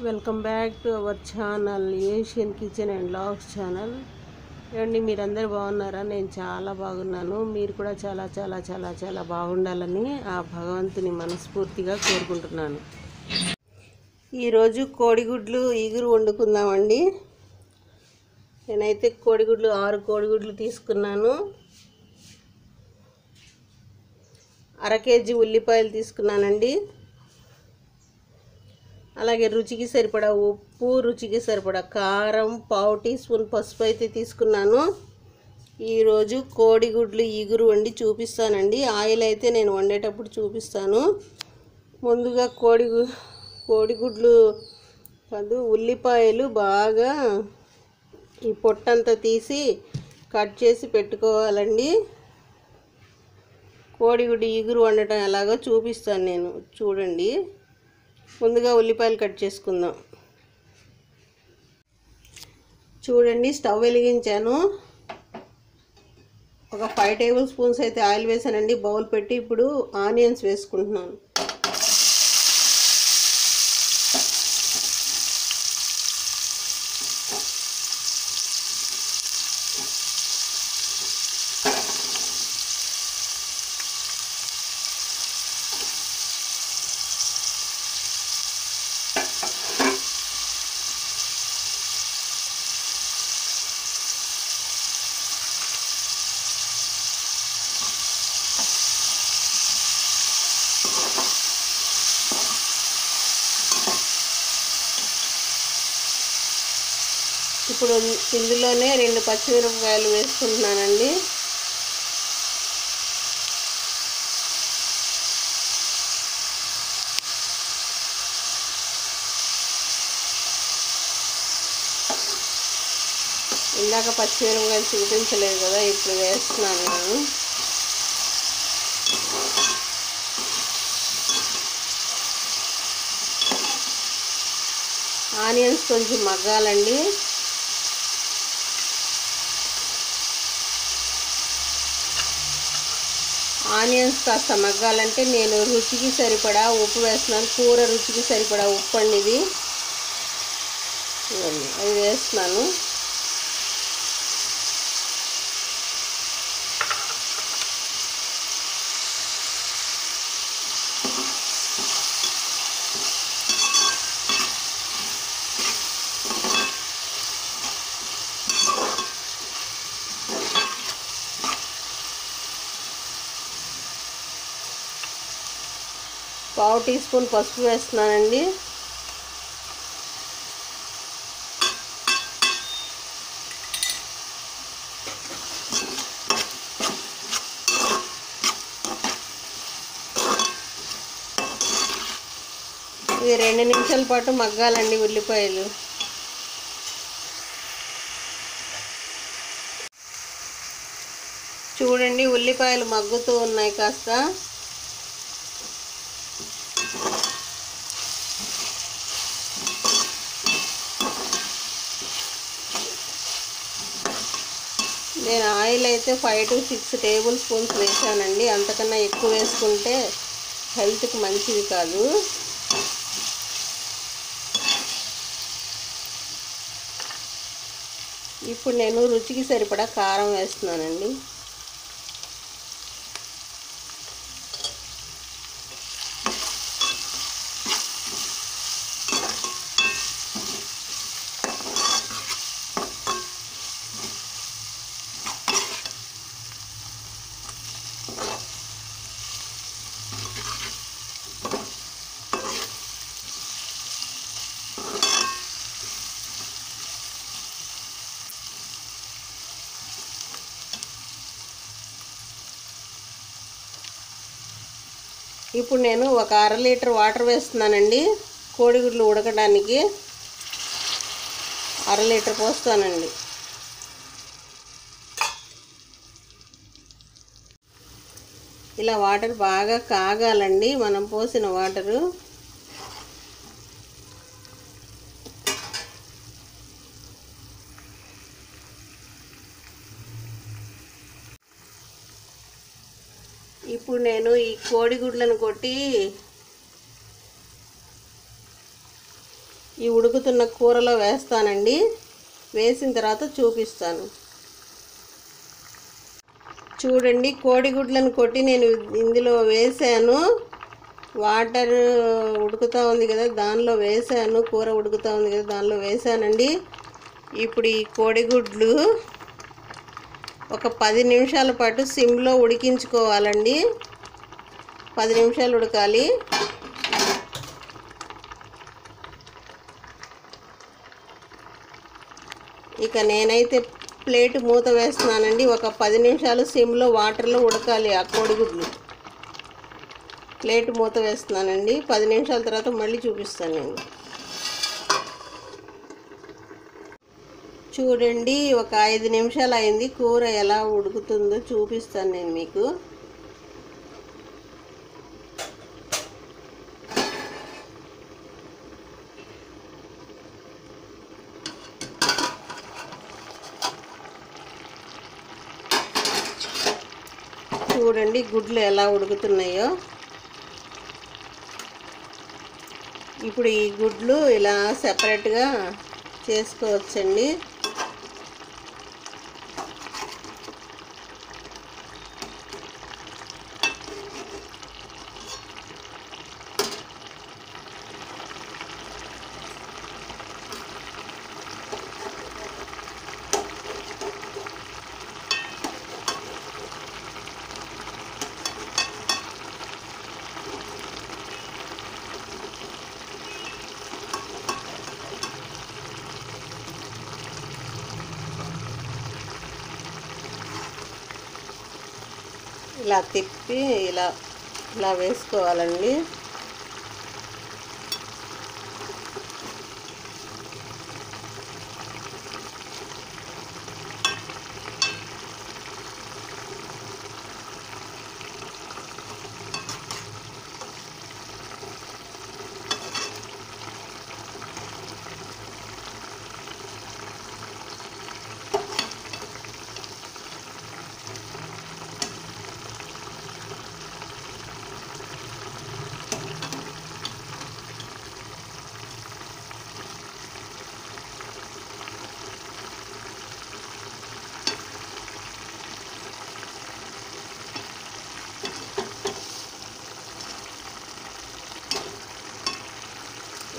Welcome back to our channel Asian kitchen and vlogs channel. ఏమండి, మీరందరూ బాగున్నారా? నేను చాలా బాగున్నాను. మీరు కూడా చాలా చాలా చాలా చాలా బాగుండాలని ఆ భగవంతుని మనస్ఫూర్తిగా కోరుకుంటున్నాను. ఈరోజు కోడిగుడ్లు ఈగురు వండుకుందామండి. నేనైతే కోడిగుడ్లు 6 కోడిగుడ్లు తీసుకున్నాను. అర కేజీ ఉల్లిపాయలు తీసుకున్నానండి. అలాగే రుచికి సరిపడా ఉప్పు, రుచికి సరిపడా కారం, 1/2 టీ స్పూన్ పసుపు అయితే తీసుకున్నాను. ఈరోజు కోడిగుడ్లు ఈగురు వండి చూపిస్తానండి. ఆయిల్ అయితే నేను వండేటప్పుడు చూపిస్తాను. ముందుగా కోడిగుడ్లు ఉల్లిపాయలు బాగా ఈ పొట్టంతా తీసి కట్ చేసి పెట్టుకోవాలండి. కోడిగుడ్డు ఈగురు వండటం ఎలాగో చూపిస్తాను నేను, చూడండి. ముందుగా ఉల్లిపాయలు కట్ చేసుకుందాం. చూడండి, స్టవ్ వెలిగించాను. ఒక 5 టేబుల్ స్పూన్స్ అయితే ఆయిల్ వేసానండి. బౌల్ పెట్టి ఇప్పుడు ఆనియన్స్ వేసుకుంటున్నాను. ఇప్పుడు ఇందులోనే 2 పచ్చిమిరపకాయలు వేసుకుంటున్నానండి. ఇందాక పచ్చిమిరపకాయలు చూపించలేదు కదా, ఇప్పుడు వేస్తున్నాను నేను. ఆనియన్స్ కొంచెం మగ్గాలండి. ఆనియన్స్ కాస్త మగ్గాలంటే నేను రుచికి సరిపడా ఉప్పు వేస్తున్నాను. కూర రుచికి సరిపడా ఉప్పు అండి ఇది. అది వేస్తున్నాను. పావు టీ స్పూన్ పసుపు వేస్తున్నానండి. ఇది 2 నిమిషాల పాటు మగ్గాలండి ఉల్లిపాయలు. చూడండి, ఉల్లిపాయలు మగ్గుతూ ఉన్నాయి కాస్త. నేను ఆయిల్ అయితే 5 to 6 టేబుల్ స్పూన్స్ వేసానండి. అంతకన్నా ఎక్కువ వేసుకుంటే హెల్త్కి మంచిది కాదు. ఇప్పుడు నేను రుచికి సరిపడా కారం వేస్తున్నానండి. ఇప్పుడు నేను ఒక 1/2 లీటర్ వాటర్ వేస్తున్నానండి. కోడిగుడ్లు ఉడకడానికి 1/2 లీటర్ పోస్తానండి. ఇలా వాటర్ బాగా కాగాలండి, మనం పోసిన వాటరు. ఇప్పుడు నేను ఈ కోడిగుడ్లను కొట్టి ఈ ఉడుకుతున్న కూరలో వేస్తానండి. వేసిన తర్వాత చూపిస్తాను. చూడండి, కోడిగుడ్లను కొట్టి నేను ఇందులో వేసాను. వాటర్ ఉడుకుతూ ఉంది కదా, దానిలో వేసాను. కూర ఉడుకుతూ ఉంది కదా, దానిలో వేసానండి. ఇప్పుడు ఈ కోడిగుడ్లు ఒక 10 నిమిషాల పాటు సిమ్లో ఉడికించుకోవాలండి. 10 నిమిషాలు ఉడకాలి. ఇక నేనైతే ప్లేట్ మూత వేస్తున్నానండి. ఒక 10 నిమిషాలు సిమ్లో వాటర్లో ఉడకాలి ఆ కోడిగుడ్లు. ప్లేట్ మూత వేస్తున్నానండి. 10 నిమిషాల తర్వాత మళ్ళీ చూపిస్తాను నేను. చూడండి, ఒక 5 నిమిషాలు అయింది. కూర ఎలా ఉడుకుతుందో చూపిస్తాను నేను మీకు. చూడండి గుడ్లు ఎలా ఉడుకుతున్నాయో. ఇప్పుడు ఈ గుడ్లు ఇలా సెపరేట్గా చేసుకోవచ్చండి. ఇలా తిప్పి ఇలా వేసుకోవాలండి.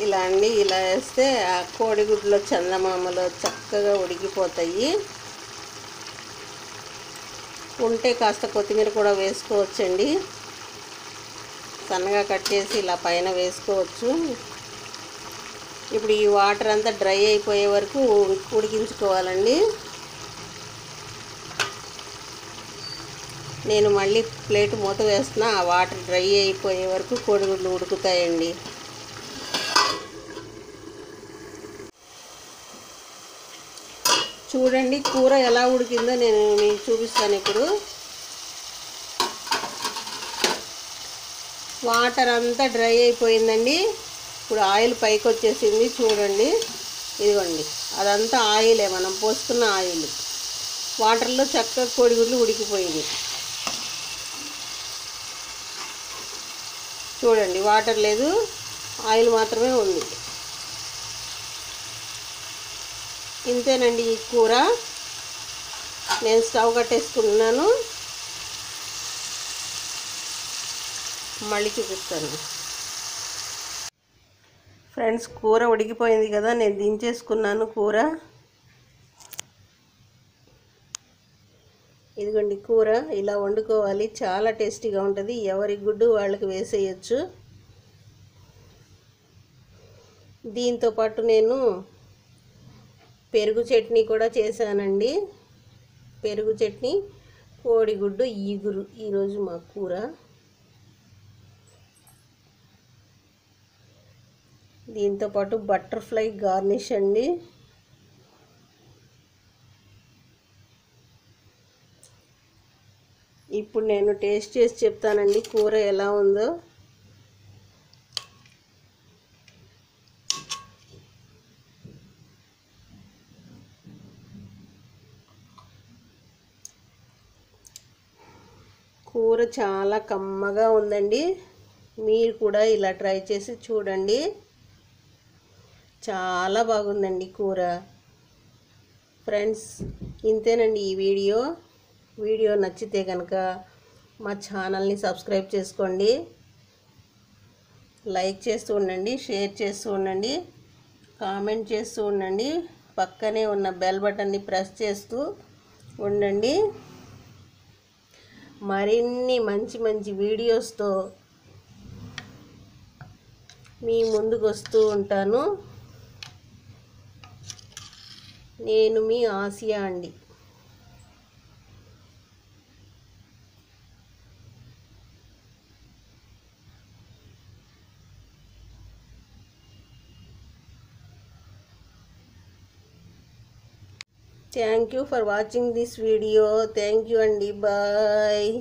ఇలా అండి, ఇలా వేస్తే ఆ కోడిగుడ్లో చందమామలో చక్కగా ఉడికిపోతాయి. ఉంటే కాస్త కొత్తిమీర కూడా వేసుకోవచ్చండి. సన్నగా కట్ చేసి ఇలా పైన వేసుకోవచ్చు. ఇప్పుడు ఈ వాటర్ అంతా డ్రై అయిపోయే వరకు ఉడికించుకోవాలండి. నేను మళ్ళీ ప్లేట్ మూత వేస్తున్నా. ఆ వాటర్ డ్రై అయిపోయే వరకు కోడిగుడ్లు ఉడుకుతాయండి. చూడండి కూర ఎలా ఉడికిందో నేను మీకు చూపిస్తాను. ఇప్పుడు వాటర్ అంతా డ్రై అయిపోయిందండి. ఇప్పుడు ఆయిల్ పైకి వచ్చేసింది. చూడండి, ఇదిగోండి, అదంతా ఆయిలే, మనం పోసుకున్న ఆయిల్. వాటర్లో చక్కగా కోడిగుడ్లు ఉడికిపోయింది. చూడండి, వాటర్ లేదు, ఆయిల్ మాత్రమే ఉంది. ఇంతేనండి ఈ కూర. నేను స్టవ్ కట్టేసుకున్నాను. మళ్ళీ చూపిస్తాను. ఫ్రెండ్స్, కూర ఉడికిపోయింది కదా, నేను దించేసుకున్నాను కూర. ఇదిగోండి కూర. ఇలా వండుకోవాలి, చాలా టేస్టీగా ఉంటుంది. ఎవరి గుడ్డు వాళ్ళకి వేసేయచ్చు. దీంతోపాటు నేను పెరుగు చట్నీ కూడా చేశానండి. పెరుగు చట్నీ, కోడిగుడ్డు ఈగురు ఈరోజు మా కూర. దీంతోపాటు బటర్ఫ్లై గార్నిష్ అండి. ఇప్పుడు నేను టేస్ట్ చేసి చెప్తానండి కూర ఎలా ఉందో. కూర చాలా కమ్మగా ఉందండి. మీరు కూడా ఇలా ట్రై చేసి చూడండి. చాలా బాగుందండి కూర. ఫ్రెండ్స్, ఇంతేనండి ఈ వీడియో నచ్చితే కనుక మా ఛానల్ని సబ్స్క్రైబ్ చేసుకోండి, లైక్ చేస్తూ ఉండండి, షేర్ చేస్తూ ఉండండి, కామెంట్ చేస్తూ ఉండండి, పక్కనే ఉన్న బెల్ బటన్ని ప్రెస్ చేస్తూ ఉండండి. మరిన్ని మంచి మంచి వీడియోస్తో మీ ముందుకు వస్తూ ఉంటాను. నేను మీ ఆసియా అండి. Thank you for watching this video. Thank you అండి. బాయ్.